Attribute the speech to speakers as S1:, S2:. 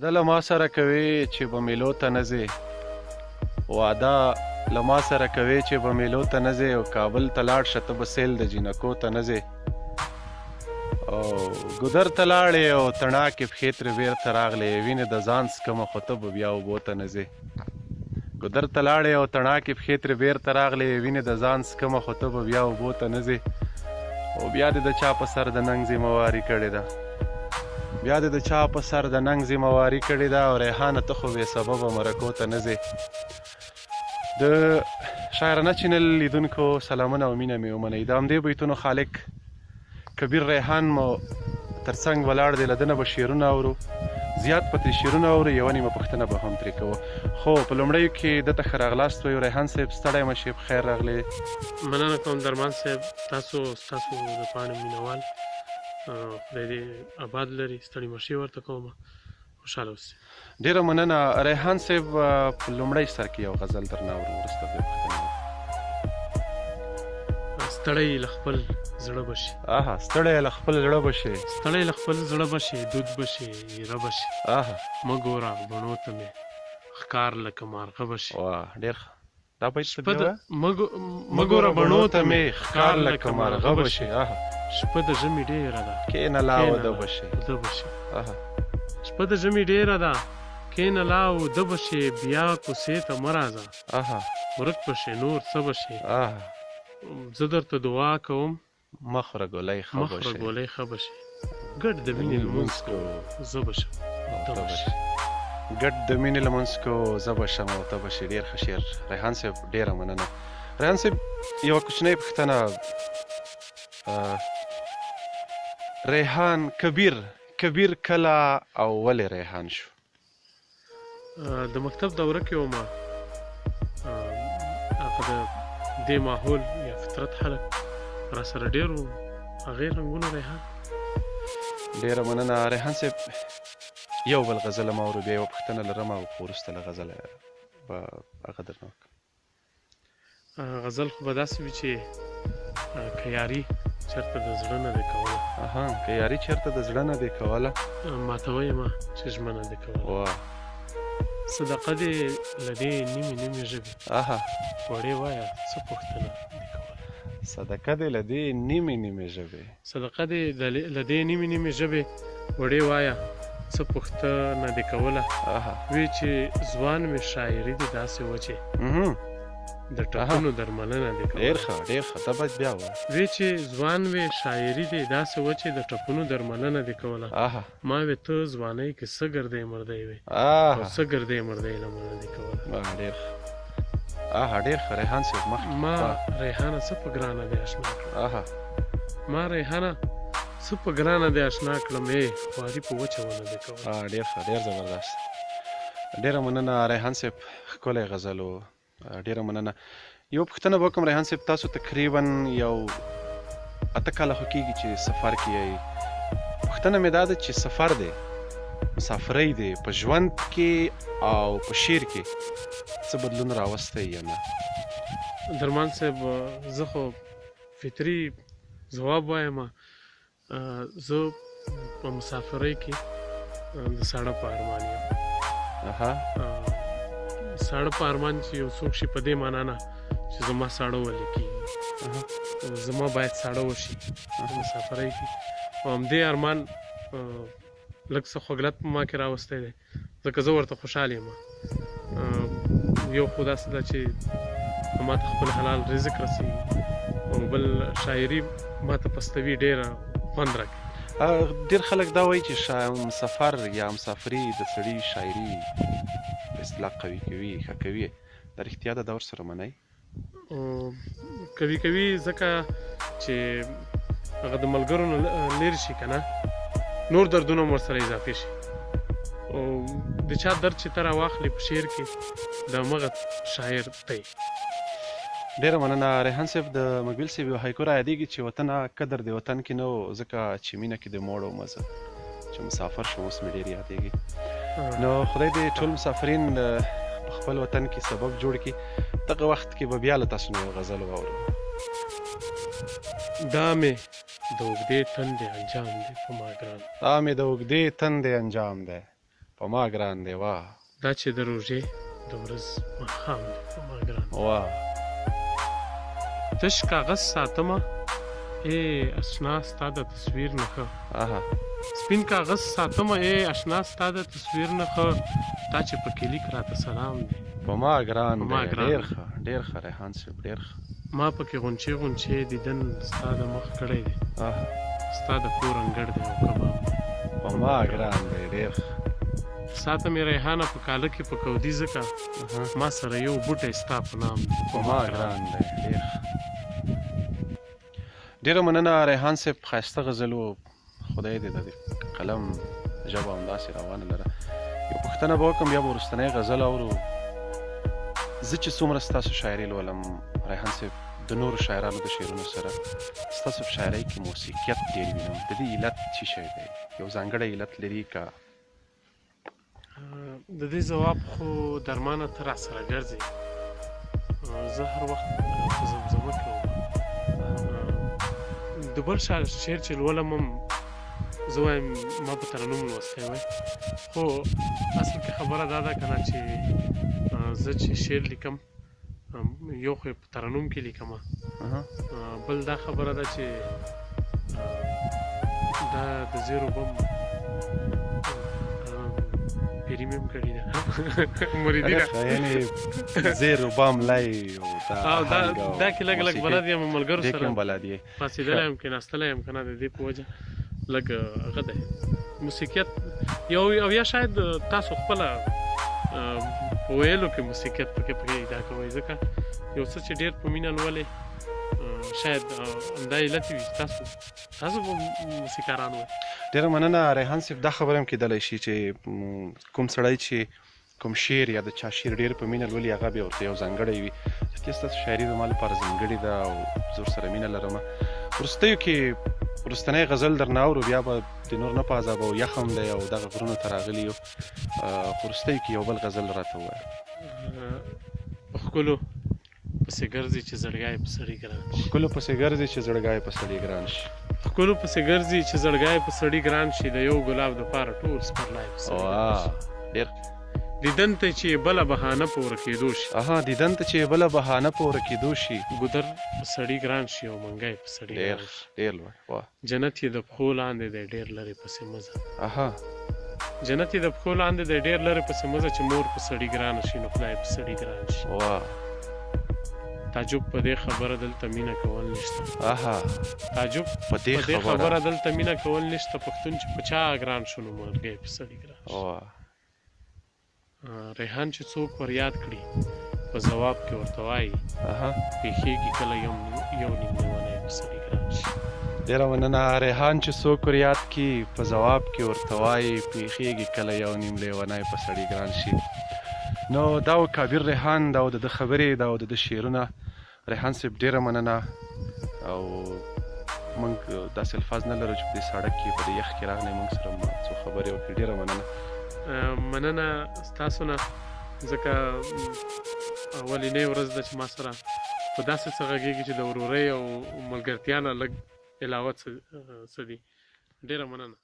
S1: ده له ما سره کوي چې به میلو ته نه ځې، واده له ما سره کوي چې به میلو ته نه ځې، او کابل ته لاړ شه ته به سیل د جینکو ته نه ځې، او ګودر ته لاړې او تڼاکې پښې ترې بېرته راغلې، وینې د ځان څکمه خو ته به بیا اوبو ته نه ځې. ګودر ته لاړې او تڼاکې پښې ترې بېرته راغلې، وینې د ځان څکمه خو ته به بیا اوبو ته نه ځې، او بیا دې د چا په سر د ننګ ذمهواري کړې ده، بیا دې د چا په سر د ننګ ذمهواري کړې ده، او ریحانه ته خو بې سببه مرکو ته نه ځې. د شاعرانه چینل لیدونکو سلامونه او مینه مې ومنئ. د همدې بیتونو خالق کبیر ریحان مو تر څنګ ولاړ دی، له ده نه به شعرونه اورو، زیات به ترې شعرونه اورو، یوه نیمه پوښتنه به هم ترې کوو. خو په لومړیو کې ده ته ښه راغلاست وایو. ریحان صاحب ستړی مه شئ، پخیر راغلی.
S2: مننه کوم درمان صاحب، تاسو ستاسو د پاڼې مینوال خدای دې آباد لري، ستړي مه شئ ورته کوم، خوشحاله اوسئ.
S1: ډېره مننه. ریحان صاحب په لومړی سر کې یو غزل درنه اورو، وروسته بیا پوښتنه.
S2: ستړی له خپل زړه بشي،
S1: آها، ستړی له خپل زړه بشي،
S2: ستړی له خپل زړه بشي، دود بشي ایره بشي،
S1: آها،
S2: مه ګوره بڼو ته مې ښکار لکه مارغه بشي.
S1: واه، ډېر ښه. دا بیت څه
S2: مه ګوره بڼو ته مې ښکار لکه مارغه بشي.
S1: آها،
S2: شپه د ژمي ډېره ده
S1: کښېنه لا وده بشي.
S2: وده بشي.
S1: آها،
S2: شپه د ژمي ډېره ده کښېنه لا وده بشي، بیا کوڅې ته مه راځه،
S1: آها،
S2: ورک بشي نور څه بشي.
S1: آها،
S2: زه درته دعا کوم
S1: مه خوره ګولۍ ښه
S2: مخ
S1: بشي.
S2: رګولۍ ښه بشي، ګډ د مینې لمونځ کوو زه به شم ته به شې.
S1: ګډ د مینې لمونځ کوو زه به شم او ته به شې. ډېر ښه شعر ریحان صاحب، ډېره مننه. ریحان صاحب یوه کوچنۍ پوښتنه، ریحان کبیر کله او ولې ریحان شو؟
S2: د مکتب دوره کې وم، هغه د دې ماحول یا فطرت خلک را سره ډېر وو، هغې رنګونه ریحان.
S1: ډېره مننه. ریحان صاحب یو بل غزل هم اورو، بیا یوه پوښتنه لرم او وروسته له غزله به هغه درنه وکړم.
S2: غزل خو به داسې وي چې که یاري چېرته د زړه نه دې کوله،
S1: اها، که یاري چېرته د زړه نه دې کوله،
S2: ماته یمه چې ژمنه دې کوله.
S1: واه،
S2: صدقه دې له دې نیمې ژبې
S1: اها،
S2: وړې وایه څه پوښتنه دې کوله.
S1: صدقه دې له دې نیمې ژبې،
S2: صدقه دې له دې نیمې ژبې وړې وایه څه پوښتنه دې کوله.
S1: اها،
S2: وی چې ځوان مې شاعري دې داسې وچې د ټپونو درملنه دې کوله.
S1: ډېر ښه، ډېر ښه. ته باید بیا ووایه.
S2: وی چې ځوان مې شاعري دې داسې وچې د ټپونو درملنه دې کوله.
S1: اها،
S2: ما وی ته ځوانۍ کې څه ګردې مردۍ وې، او
S1: اها،
S2: څه ګردې مردۍ لمنه دې کوله.
S1: ډېر ښه. اها، ډېر ښه. ریحان صاحب مخکې
S2: ما ریحانه څه په ګرانه دې اشنا کړم،
S1: اها،
S2: ما ریحانه څه په ګرانه دې اشنا کړم، خواري په وچه ونه دې کوله.
S1: ډېر ښه، ډېر زبردست. ډېره مننه ریحان صاحب، ښکلی غزل و. ډېره مننه. یو پوښتنه به وکړم ریحان صاحب، تاسو تقریبا یو 8 کاله خو کېږي چې سفر کې یئ. پوښتنه مې دا ده چې سفر دی، مسافرۍ دی، په ژوند کې او په شعر کې څه بدلون راوستی یا نه؟
S2: درمان صاحب زه خو فطري ځواب وایم، زه په مسافرۍ کې د ساړه په ارمان یم.
S1: اها،
S2: ساړه په ارمان چې یو څوک شي په دې معنا نه چې زما ساړه ولې کېږي، زما باید ساړه وشي په مسافرۍ کې، او همدې ارمان لږ څه خوږلت په ما کې راوستی دی، ځکه زه ورته خوشحال یم. یو خو داسې ده چې ما ته خپل حلال رزق رسېږي، او بل شاعري ما ته پستوي ډېره خوند راکوي.
S1: ډېر خلک دا وایي چې سفر یا مسافري د سړي شاعري په اصطلاح قوي کوي، ښه کوي. دا رښتیا ده؟ دا ورسره منئ؟
S2: کوي ځکه چې هغه د ملګرو نه لرې شي که نه، نور دردونه هم ورسره اضافې شي، او د چا درد چې ته راواخلې په شعر کې د همغه شاعر دی.
S1: ډېره مننه. ریحان صاحب د مقبل صاحب یو هایکو را یادېږي چې وطنه قدر د وطن کې نه و، ځکه چې مینه کې د موړ و مزه، چې مسافر شو اوس مې ډېر یادېږي. نو خدای دې ټول مسافرین په خپل وطن کې سبب جوړ کړي. دغه وخت کې به بیا له تاسو نه یو غزل واورو.
S2: دا مې د اوږدې تندې انجام دی په ما ګران،
S1: دا مې د اوږدې تندې انجام دی په ما ګران دی واه
S2: دا چې د روژې د ورځ ماښام دی په ما ګران
S1: واه
S2: تش کاغذ ساتمه ای اشنا ستا د تصویر نه ښه
S1: اها
S2: سپین کاغذ ساتمه ای اشنا ستا د تصویر نه ښه تا چې په کلیک راته سلام دی
S1: په ما ګران
S2: په ما
S1: دی
S2: ګران
S1: ډېر
S2: دی.
S1: ښه ډېر ښه ریحان صاحب ډېر ښه
S2: ما پکې غونچې غونچې دیدن ستا د مخ کړی دی
S1: اها
S2: ستا د کور انګړ دی او کباب دی
S1: په ما ګران دی ډېر ښه
S2: ساته مې ریحانه په کاله کې په کودي ځکه ما سره یو بوټی ستا په نام دی
S1: په ما ګران دی ډېر ښه ډېره مننه ریحان صاحب ښایسته غزل و خدای دې د دې قلم ژبه همداسې روانه لره یو پوښتنه به وکړم بیا به وروستنۍ غزل اورو زه چې څومره ستاسو شاعري لولم ریحان صاحب د نورو شاعرانو د شعرونو سره ستاسو په شاعرۍ کې موسیقیت ډېر وینم د دې علت څه شی دی یو ځانګړی علت لري که
S2: د دې ځواب خو درمانه ته راسره ګرځي زه هر وخت په زمزمه کې وم د بل شعر چې لولم هم زه وایم ما په ترنم لوستی وای خو اصل کې خبره دا ده که نه چې زه چې شعر لیکم یو خو یې په ترنم کې لیکمه بل دا خبره ده چې دا د زیرو بم پیری مې هم کړې ده مریدي ده
S1: یعنې زیر و بام لای او
S2: دا کې لږ لږ بلد یم ملګرو
S1: دې کې
S2: سره
S1: هم بلد یې
S2: پاڅېدلی یم کېناستلی یم که نه د دې په وجه لږ هغه دی موسیقیت او یا شاید تاسو خپله په ویلو کې موسیقیت پکې پیدا کوئ ځکه یو څه چې ډېر په مینه لولې شاید همدا علت وي تاسو به موسیقاران وئ
S1: ډېره مننه ریحان صاحب دا خبره هم کېدلی شي چې کوم سړی چې کوم شعر یا د چا شعر ډېر په مینه لولي هغه بیا ورته یو ځانګړی وي چې ستاسو شاعري زما لپاره ځانګړې ده او زه ورسره مینه لرم وروستیو کې وروستنی غزل درنه اورو بیا به د نور نه په عذابه او یخ هم دی او دغه غرونو ته راغلي یو خو وروستیو کې یو بل غزل راته ووایه
S2: په ښکلو پسې ګرځي چې زړګی په سړي ګران شي
S1: ښکلو پسې ګرځي چې زړګی په سړي ګران شي
S2: ښکلو پسې ګرځي چې زړګی په سړي ګران شي د یو ګلاب دپاره ټول سپرلی په سړي ګران شي
S1: ډېر
S2: دیدن ته چې بله بهانه په ورکېدو شي
S1: دیدن ته چې بله بهانه په ورکېدو شي
S2: ګودر په سړي ګران شي او منګی په سړي ګران شي
S1: ډېر لوړ واه
S2: جنت یې د پښو لاندې دی ډېر لرې پسې مزه جنت یې د پښو لاندې دی ډېر لرې پسې مزه چې مور په سړي ګرانه شي نو خدای په سړي ګران شي
S1: واه
S2: تعجب په دې خبره دلته مینه کول نشته تعجب
S1: په دې
S2: خبره دلته مینه کول نشته پښتون چې په چا ګران شو نو مرګی په سړي ګران شي ریحان چې څوک ور یاد کړي په ځواب کې ورته وایي پېښېږي کله یو نیم لیونی په سړي ګران شي
S1: ډېره مننه ریحان چې څوک ور یاد کړي په ځواب کې ورته وایي پېښېږي کله یو نیم لیونی په سړي ګران شي نو دا و کابر ریحان دا و د ده خبرې دا و د ده شعرونه ریحان صاحب ډېره مننه او موږ داسې الفاظ نه لرو چې په دې سړک کې په دې یخ کې راغلی موږ سره څو خبرې وکړي ډېره
S2: مننه ستاسو نه ځکه اولنۍ ورځ ده چې ما سره په داسې څه غږېږي چې د ورورۍ او ملګرتیا نه لږ علاوه څه دي ډېره مننه